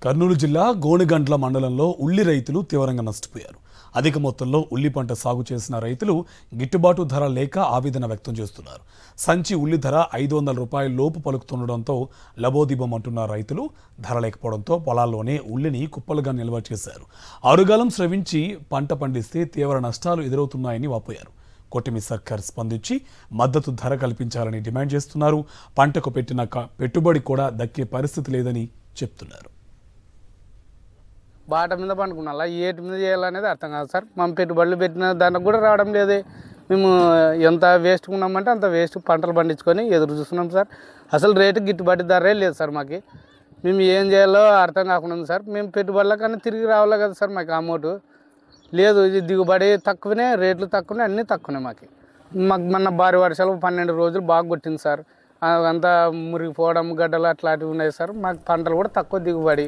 కర్నూలు జిల్లా గోనెగండ్ల మండలంలో ఉల్లి రైతులు తీవ్రంగా నష్టపోయారు. అధిక మొత్తంలో ఉల్లి పంట సాగు చేసిన రైతులు గిట్టుబాటు ధర లేక ఆవేదన వ్యక్తం చేస్తున్నారు. సంచి ఉల్లి ధర 500 రూపాయల లోపు పలుకుతుండడంతో లబోదిబం అంటున్న రైతులు ధర లేకపోవడంతో పొలాల్లోనే ఉల్లిని కుప్పలుగా నిల్వ చేశారు. అరుగాలం శ్రవించి పంట పండిస్తే తీవ్ర నష్టాలు ఎదురవుతున్నాయని వాపోయారు. కొట్టిమి సర్కార్ స్పందించి మద్దతు ధర కల్పించాలని డిమాండ్ చేస్తున్నారు. పంటకు పెట్టిన పెట్టుబడి కూడా దక్కే పరిస్థితి లేదని చెప్తున్నారు. బాట మీద పండుకున్నా ఏటి మీద చేయాలనేది అర్థం కాదు సార్. మనం పెట్టుబడులు పెట్టిన దానికి కూడా రావడం లేదు. మేము ఎంత వేస్ట్ ఉన్నామంటే అంత వేస్ట్ పంటలు పండించుకొని ఎదురు చూస్తున్నాం సార్. అసలు రేటు గిట్టుబాటు ధరే లేదు సార్. మాకు మేము ఏం చేయాలో అర్థం కాకుండా ఉంది సార్. మేము పెట్టుబడుల కన్నా తిరిగి రావాలి కదా సార్. మాకు అమౌంట్ లేదు. ఇది దిగుబడి తక్కువనే, రేట్లు తక్కువనే, అన్నీ తక్కువనే. మాకు మొన్న భారీ వర్షాలు 12 రోజులు బాగా కొట్టింది సార్. అంతా మురిగిపోవడం, గడ్డలు అట్లాంటివి ఉన్నాయి సార్. మాకు పంటలు కూడా తక్కువ దిగుబడి